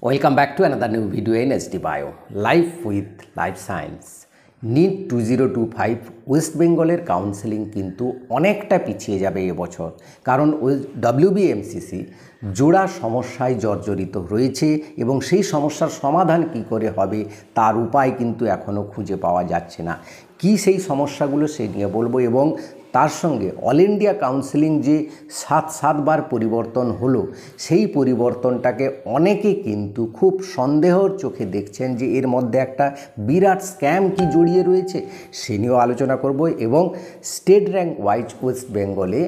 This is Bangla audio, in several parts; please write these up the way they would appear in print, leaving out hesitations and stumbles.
Welcome back to another new video in SD Bio, Life with Life Science. NEET 2025 West বেঙ্গলের কাউন্সেলিং কিন্তু অনেকটা পিছিয়ে যাবে এবছর, কারণ WBMCC জোড়া সমস্যায় জর্জরিত রয়েছে এবং সেই সমস্যার সমাধান কি করে হবে তার উপায় কিন্তু এখনও খুঁজে পাওয়া যাচ্ছে না। কি সেই সমস্যাগুলো সেই নিয়ে বলবো, এবং তার সঙ্গে অল ইন্ডিয়া কাউন্সেলিং যে সাতবার পরিবর্তন হলো, সেই পরিবর্তনটাকে অনেকে কিন্তু খুব সন্দেহর চোখে দেখছেন যে এর মধ্যে একটা বিরাট স্ক্যাম কি জড়িয়ে রয়েছে, সে নিয়েও আলোচনা করব। এবং স্টেট র্যাঙ্ক ওয়াইজ ওয়েস্ট বেঙ্গলে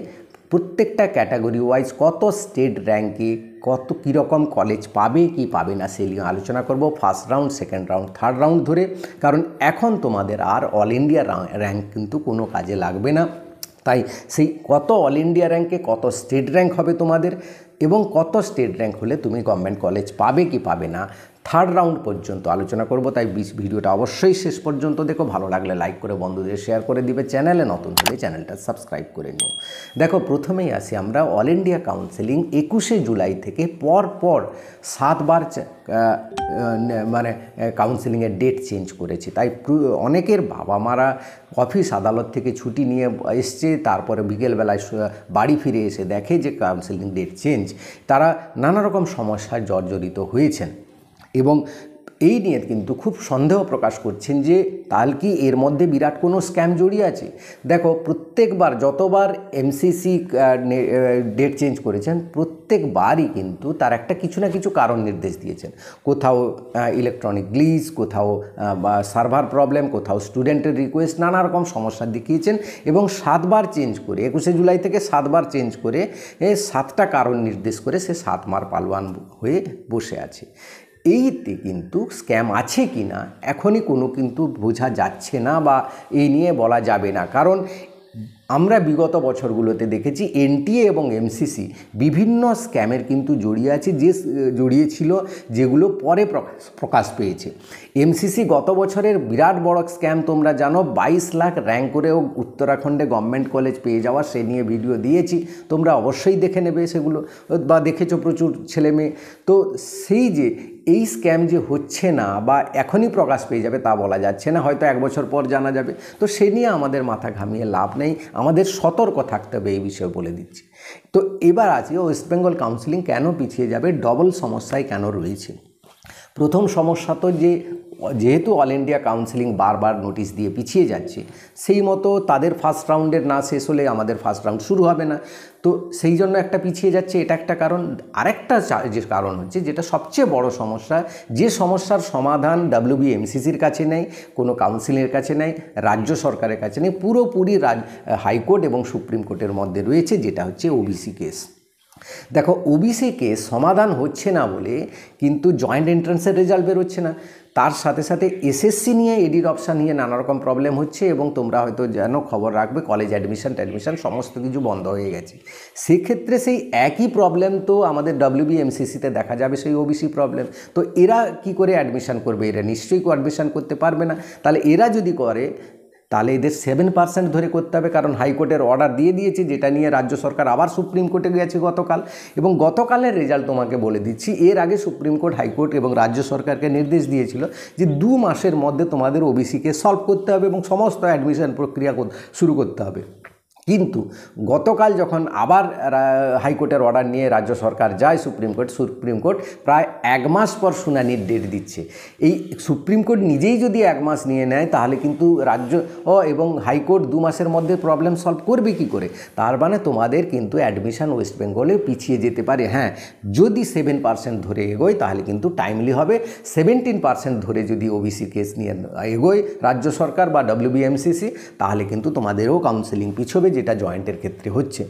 প্রত্যেকটা ক্যাটাগরি ওয়াইজ কত স্টেট র্যাঙ্কে কত কীরকম কলেজ পাবে কি পাবে না সে নিয়ে আলোচনা করব, first round, second round, third round ধরে। কারণ এখন তোমাদের আর অল ইন্ডিয়া র্যাঙ্ক কিন্তু কোনো কাজে লাগবে না। তাই সেই কত অল ইন্ডিয়া র্যাঙ্কে কত স্টেট র্যাঙ্ক হবে তোমাদের, এবং কত স্টেট র্যাঙ্ক হলে তুমি গভর্নমেন্ট কলেজ পাবে কি পাবে না, থার্ড রাউন্ড পর্যন্ত আলোচনা করব। তাই ভিডিওটা অবশ্যই শেষ পর্যন্ত দেখো, ভালো লাগলে লাইক করে বন্ধুদের শেয়ার করে দিবে, চ্যানেলে নতুন হলে চ্যানেলটা সাবস্ক্রাইব করে নিও। দেখো, প্রথমেই আসি আমরা অল ইন্ডিয়া কাউন্সেলিং 21শে জুলাই থেকে পর 7বার মানে কাউন্সেলিংয়ের ডেট চেঞ্জ করেছে। তাই অনেকের বাবা মারা অফিস আদালত থেকে ছুটি নিয়ে এসছে, তারপরে বিকেলবেলায় বাড়ি ফিরে এসে দেখে যে কাউন্সেলিং ডেট চেঞ্জ, তারা নানা রকম সমস্যায় জর্জরিত হয়েছেন এবং এই নিয়ে কিন্তু খুব সন্দেহ প্রকাশ করছেন যে তাহলে কি এর মধ্যে বিরাট কোনো স্ক্যাম জড়িয়ে আছে। দেখো, প্রত্যেকবার যতবার এমসিসি ডেট চেঞ্জ করেছেন প্রত্যেকবারই কিন্তু তার একটা কিছু না কিছু কারণ নির্দেশ দিয়েছেন। কোথাও ইলেকট্রনিক গ্লিচ, কোথাও সার্ভার প্রবলেম, কোথাও স্টুডেন্টের রিকোয়েস্ট, নানা রকম সমস্যা দেখিয়েছেন এবং 7বার চেঞ্জ করে 21শে জুলাই থেকে 7বার চেঞ্জ করে 7টা কারণ নির্দেশ করে সে 7 মার পালোয়ান হয়ে বসে আছে। এইতে কিন্তু স্ক্যাম আছে কি না এখনই কোনো কিন্তু বোঝা যাচ্ছে না বা এই নিয়ে বলা যাবে না। কারণ আমরা বিগত বছরগুলোতে দেখেছি এনটিএ এবং এমসিসি বিভিন্ন স্ক্যামের কিন্তু জড়িয়েছিল যেগুলো পরে প্রকাশ পেয়েছে। এমসিসি গত বছরের বিরাট বড় স্ক্যাম তোমরা জানো, 22 লাখ র্যাঙ্ক করেও উত্তরাখণ্ডে গভর্নমেন্ট কলেজ পেয়ে যাওয়া, সে নিয়ে ভিডিও দিয়েছি, তোমরা অবশ্যই দেখে নেবে সেগুলো, বা দেখেছো প্রচুর ছেলে মেয়ে। তো সেই যে এই স্ক্যাম যে হচ্ছে না বা এখনই প্রকাশ পেয়ে যাবে তা বলা যাচ্ছে না, হয়তো 1 বছর পর জানা যাবে। তো সে নিয়ে আমাদের মাথা ঘামিয়ে লাভ নেই, আমাদের সতর্ক থাকতে হবে এই বিষয়ে বলে দিচ্ছি। তো এবার আছে ওয়েস্ট বেঙ্গল কাউন্সিলিং কেন পিছিয়ে যাবে, ডবল সমস্যায় কেন রয়েছে। প্রথম সমস্যা তো যেহেতু অল ইন্ডিয়া কাউন্সিলিং বারবার নোটিশ দিয়ে পিছিয়ে যাচ্ছে, সেই মতো তাদের ফার্স্ট রাউন্ডের না শেষ হলে আমাদের ফার্স্ট রাউন্ড শুরু হবে না, তো সেই জন্য একটা পিছিয়ে যাচ্ছে, এটা একটা কারণ। আরেকটা যে কারণ হচ্ছে, যেটা সবচেয়ে বড় সমস্যা, যে সমস্যার সমাধান WBMCCর কাছে নেই, কোনো কাউন্সিলের কাছে নেই, রাজ্য সরকারের কাছে নেই, পুরোপুরি হাইকোর্ট এবং সুপ্রিম কোর্টের মধ্যে রয়েছে, যেটা হচ্ছে ওবিসি কেস। দেখো, ওবিসি কেস সমাধান হচ্ছে না বলে কিন্তু জয়েন্ট এন্ট্রান্সের রেজাল্ট বেরোচ্ছে না, তার সাথে সাথে এসএসসি নিয়ে এডির অপশান নিয়ে নানা রকম প্রবলেম হচ্ছে, এবং তোমরা হয়তো জানো, খবর রাখবে, কলেজ অ্যাডমিশন সমস্ত কিছু বন্ধ হয়ে গেছে। সেক্ষেত্রে সেই একই প্রবলেম তো আমাদের WBMCCতে দেখা যাবে, সেই ওবিসি প্রবলেম। তো এরা কি করে অ্যাডমিশন করবে? এরা নিশ্চয়ই অ্যাডমিশন করতে পারবে না। তাহলে এরা যদি করে তাহলে এদের 7% ধরে করতে হবে, কারণ হাইকোর্টের অর্ডার দিয়ে দিয়েছে, যেটা নিয়ে রাজ্য সরকার আবার সুপ্রিম কোর্টে গেছে গতকাল, এবং গতকালের রেজাল্ট তোমাকে বলে দিচ্ছি। এর আগে সুপ্রিম কোর্ট, হাইকোর্ট এবং রাজ্য সরকারকে নির্দেশ দিয়েছিল যে 2 মাসের মধ্যে তোমাদের ওবিসিকে সলভ করতে হবে এবং সমস্ত অ্যাডমিশন প্রক্রিয়া শুরু করতে হবে। কিন্তু গতকাল যখন আবার হাইকোর্টের অর্ডার নিয়ে রাজ্য সরকার যায় সুপ্রিম কোর্ট প্রায় 1 মাস পর শুনানির ডেট দিচ্ছে। এই সুপ্রিম কোর্ট নিজেই যদি 1 মাস নিয়ে নেয়, তাহলে কিন্তু রাজ্য এবং হাইকোর্ট 2 মাসের মধ্যে প্রবলেম সলভ করবে কি করে? তার মানে তোমাদের কিন্তু অ্যাডমিশন ওয়েস্ট বেঙ্গলে পিছিয়ে যেতে পারে। হ্যাঁ, যদি 7% ধরে এগোয় তাহলে কিন্তু টাইমলি হবে। 17% ধরে যদি ওবিসি কেস নিয়ে এগোয় রাজ্য সরকার বা WBMCC, তাহলে কিন্তু তোমাদেরও কাউন্সেলিং পিছবে, যেটা জয়েন্টের ক্ষেত্রে হচ্ছে।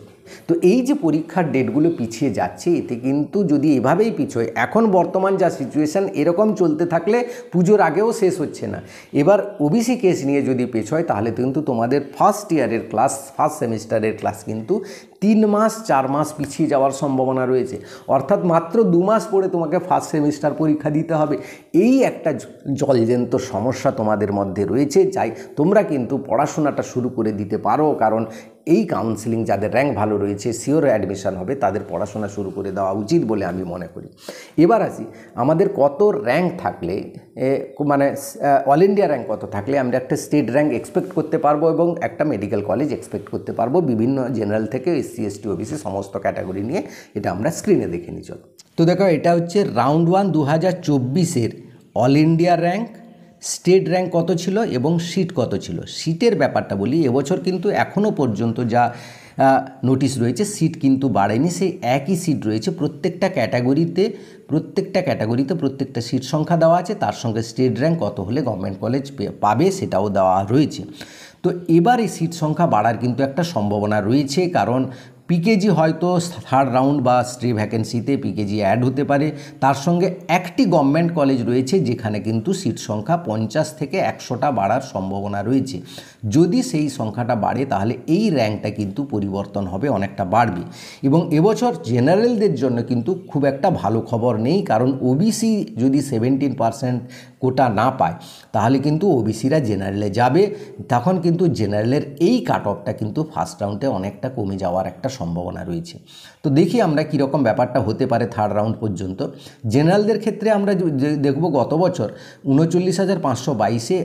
তো এই যে পরীক্ষার ডেটগুলো পিছিয়ে যাচ্ছে, এতে কিন্তু যদি এভাবেই পিছোয়, এখন বর্তমান যা সিচুয়েশান, এরকম চলতে থাকলে পুজোর আগেও শেষ হচ্ছে না। এবার ওবিসি কেস নিয়ে যদি পেছোয়, তাহলে কিন্তু তোমাদের ফার্স্ট সেমিস্টারের ক্লাস কিন্তু 3 মাস 4 মাস পিছিয়ে যাওয়ার সম্ভাবনা রয়েছে। অর্থাৎ মাত্র 2 মাস পরে তোমাকে ফার্স্ট সেমিস্টার পরীক্ষা দিতে হবে। এই একটা জলজন্ত সমস্যা তোমাদের মধ্যে রয়েছে। তোমরা কিন্তু পড়াশোনাটা শুরু করে দিতে পারো, কারণ এই কাউন্সিলিং যাদের র্যাঙ্ক ভালো রয়েছে শিওর অ্যাডমিশন হবে, তাদের পড়াশোনা শুরু করে দেওয়া উচিত বলে আমি মনে করি। এবার আসি আমাদের কত র্যাঙ্ক থাকলে মানে অল ইন্ডিয়া র্যাঙ্ক কত থাকলে আমরা একটা স্টেট র্যাঙ্ক এক্সপেক্ট করতে পারবো এবং একটা মেডিকেল কলেজ এক্সপেক্ট করতে পারবো বিভিন্ন জেনারেল থেকে SC ST OBC সমস্ত ক্যাটাগরি নিয়ে। এটা আমরা স্ক্রিনে দেখে নিই। চলো তো দেখো, এটা হচ্ছে রাউন্ড 1 2024-এর all India rank, state rank কত ছিল এবং সিট কত ছিল। সিটের ব্যাপারটা বলি, এবছর কিন্তু এখনও পর্যন্ত যা নোটিশ রয়েছে সিট কিন্তু বাড়েনি, সেই একই সিট রয়েছে প্রত্যেকটা ক্যাটাগরিতে। প্রত্যেকটা সিট সংখ্যা দেওয়া আছে, তার সঙ্গে স্টেট র্যাঙ্ক কত হলে গভর্নমেন্ট কলেজ পাবে সেটাও দেওয়া রয়েছে। তো এবার এই সিট সংখ্যা বাড়ার কিন্তু একটা সম্ভাবনা রয়েছে, কারণ পিকেজি হয়তো থার্ড রাউন্ড বা স্ট্রে ভ্যাকেন্সিতে পিকেজি অ্যাড হতে পারে। তার সঙ্গে একটি গভর্নমেন্ট কলেজ রয়েছে যেখানে কিন্তু সিট সংখ্যা 50 থেকে 100টা বাড়ার সম্ভাবনা রয়েছে। যদি সেই সংখ্যাটা বাড়ে তাহলে এই র্যাঙ্কটা কিন্তু পরিবর্তন হবে, অনেকটা বাড়বে। এবং এবছর জেনারেলদের জন্য কিন্তু খুব একটা ভালো খবর নেই, কারণ ওবিসি যদি 17% কোটা না পায় তাহলে কিন্তু ওবিসিরা জেনারেলে যাবে, তখন কিন্তু জেনারেলের এই কাট অফটা কিন্তু ফার্স্ট রাউন্ডে অনেকটা কমে যাওয়ার একটা সম্ভাবনা রয়েছে। তো দেখি আমরা কীরকম ব্যাপারটা হতে পারে থার্ড রাউন্ড পর্যন্ত। জেনারেলদের ক্ষেত্রে আমরা দেখব গত বছর 39,522-এ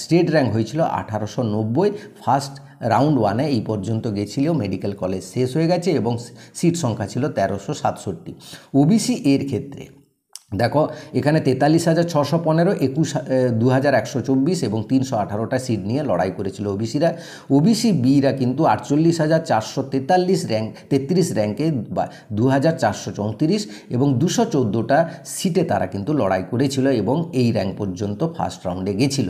স্টেট র্যাঙ্ক হয়েছিল 1890, ফার্স্ট রাউন্ড 1-এ এই পর্যন্ত গেছিল, মেডিকেল কলেজ শেষ হয়ে গেছে এবং সিট সংখ্যা ছিল 1367। ওবিসি এর ক্ষেত্রে দেখো এখানে 43,615, 21,124 এবং 318টা সিট নিয়ে লড়াই করেছিল ওবিসিরা। ওবিসি বিরা কিন্তু 48,443 র্যাঙ্কে 2,434 এবং 214টা সিটে তারা কিন্তু লড়াই করেছিল এবং এই র্যাঙ্ক পর্যন্ত ফার্স্ট রাউন্ডে গেছিল।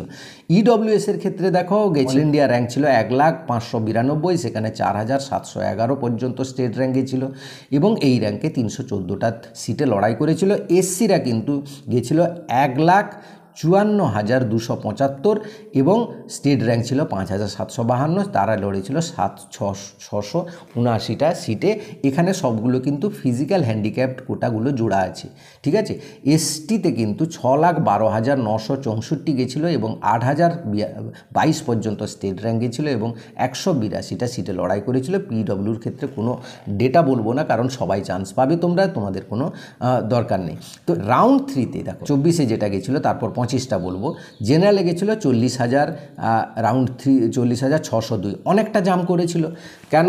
EWS এর ক্ষেত্রে দেখো অল ইন্ডিয়া র্যাঙ্ক ছিল 1,592, সেখানে 4,711 পর্যন্ত স্টেট র্যাঙ্ক গেছিল এবং এই র্যাঙ্কে 314টা সিটে লড়াই করেছিল। SC কিন্তু গিয়েছিল 1,54,275 এবং স্টেট র্যাঙ্ক ছিল 5,752, তারা লড়েছিল 679টা সিটে। এখানে সবগুলো কিন্তু ফিজিক্যাল হ্যান্ডিক্যাপ্ট কোটাগুলো জোড়া আছে, ঠিক আছে। STতে কিন্তু 6,12,964 গেছিলো এবং 8,022 পর্যন্ত স্টেট র্যাঙ্ক গেছিলো এবং 182টা সিটে লড়াই করেছিল। PWর ক্ষেত্রে কোনো ডেটা বলবো না, কারণ সবাই চান্স পাবে, তোমাদের কোনো দরকার নেই। তো রাউন্ড 3-তে দেখো 24-এ যেটা গেছিলো, তারপর 25টা বলবো। জেনারেলে গেছিলো 40,000, রাউন্ড 3 40,602, অনেকটা জাম করেছিল। কেন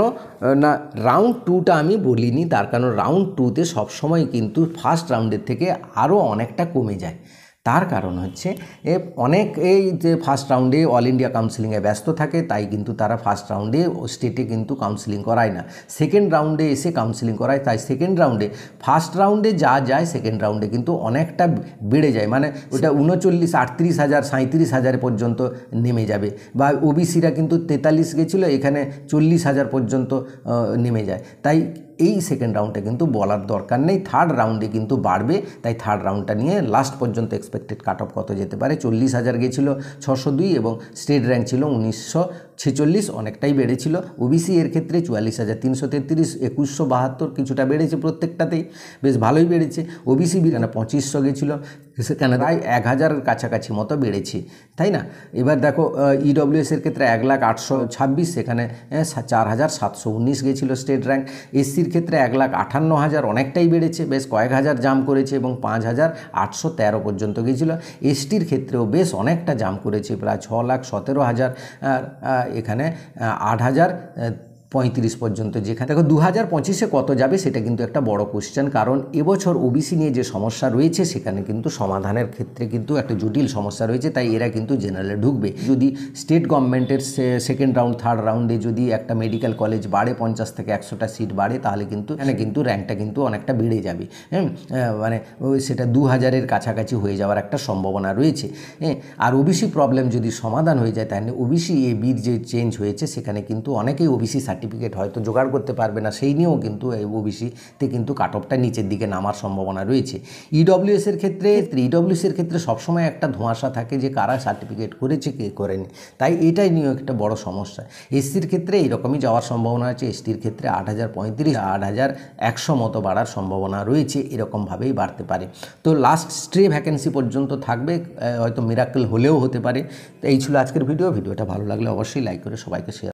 না, রাউন্ড 2টা আমি বলিনি, তার কারণ রাউন্ড 2তে সবসময় কিন্তু ফার্স্ট রাউন্ডের থেকে আরও অনেকটা কমে যায়। তার কারণ হচ্ছে অনেক এই যে ফার্স্ট রাউন্ডে অল ইন্ডিয়া কাউন্সিলিংয়ে ব্যস্ত থাকে, তাই কিন্তু তারা ফার্স্ট রাউন্ডে স্টেটে কিন্তু কাউন্সিলিং করায় না, সেকেন্ড রাউন্ডে এসে কাউন্সিলিং করায়। তাই সেকেন্ড রাউন্ডে ফার্স্ট রাউন্ডে যা যায় সেকেন্ড রাউন্ডে কিন্তু অনেকটা বেড়ে যায়, মানে ওটা 39,000, 38,000, 37,000 পর্যন্ত নেমে যাবে। বা ওবিসিরা কিন্তু 43 গেছিলো, এখানে 40,000 পর্যন্ত নেমে যায়। তাই এই সেকেন্ড রাউন্ডে কিন্তু বলার দরকার নেই, থার্ড রাউন্ডে কিন্তু বাড়বে। তাই থার্ড রাউন্ডটা নিয়ে লাস্ট পর্যন্ত এক্সপেক্টেড কাট অফ কত যেতে পারে, 40,000 গেছিলো 602 এবং স্টেট র্যাঙ্ক ছিল 1946, অনেকটাই বেড়েছিল। ওবিসি এর ক্ষেত্রে 44,333, 2172 কিছুটা বেড়েছে, প্রত্যেকটাতেই বেশ ভালোই বেড়েছে। ওবিসি বিরানা 2500 গেছিলো, সেখানে প্রায় 1,000 কাছাকাছি মতো বেড়েছে, তাই না। এবার দেখো EWS এর ক্ষেত্রে 1,826, সেখানে 4,719 গেছিলো স্টেট র্যাঙ্ক। SCর ক্ষেত্রে 1,58,000, অনেকটাই বেড়েছে, বেশ কয়েক হাজার জাম করেছে এবং 5,813 পর্যন্ত গেছিলো। STর ক্ষেত্রেও বেশ অনেকটা জাম করেছে, প্রায় 6,17,000, এখানে 8,035 পর্যন্ত। যেখানে দেখো 2025-এ কত যাবে সেটা কিন্তু একটা বড় কোশ্চেন, কারণ এবছর ওবিসি নিয়ে যে সমস্যা রয়েছে সেখানে কিন্তু সমাধানের ক্ষেত্রে কিন্তু একটা জটিল সমস্যা রয়েছে, তাই এরা কিন্তু জেনারেলে ঢুকবে। যদি স্টেট গভর্নমেন্টের সেকেন্ড রাউন্ড থার্ড রাউন্ডে যদি একটা মেডিকেল কলেজ বাড়ে, 50 থেকে 100টা সিট বাড়ে, তাহলে কিন্তু এখানে কিন্তু র্যাঙ্কটা কিন্তু অনেকটা বেড়ে যাবে। মানে সেটা 2,000-এর কাছাকাছি হয়ে যাওয়ার একটা সম্ভাবনা রয়েছে। আর ওবিসি প্রবলেম যদি সমাধান হয়ে যায়, তাহলে ওবিসি বির যে চেঞ্জ হয়েছে সেখানে কিন্তু অনেকেই ওবিসি সার্টিফিকেট হয়তো জোগাড় করতে পারবে না, সেই নিয়েও কিন্তু এই ওবিসিতে কিন্তু কাট অফটা নিচের দিকে নামার সম্ভাবনা রয়েছে। EWS এর ক্ষেত্রে সবসময় একটা ধোঁয়াশা থাকে যে কারা সার্টিফিকেট করেছে কে করেনি, তাই এটাই নিয়েও একটা বড় সমস্যা। SCর ক্ষেত্রে এইরকমই যাওয়ার সম্ভাবনা আছে। STর ক্ষেত্রে 8,035, 8,100 মতো বাড়ার সম্ভাবনা রয়েছে, এরকমভাবেই বাড়তে পারে। তো লাস্ট স্ট্রে ভ্যাকেন্সি পর্যন্ত থাকবে, হয়তো মিরাকেল হলেও হতে পারে। তো এই ছিল আজকের ভিডিওটা ভালো লাগলে অবশ্যই লাইক করে সবাইকে শেয়ার।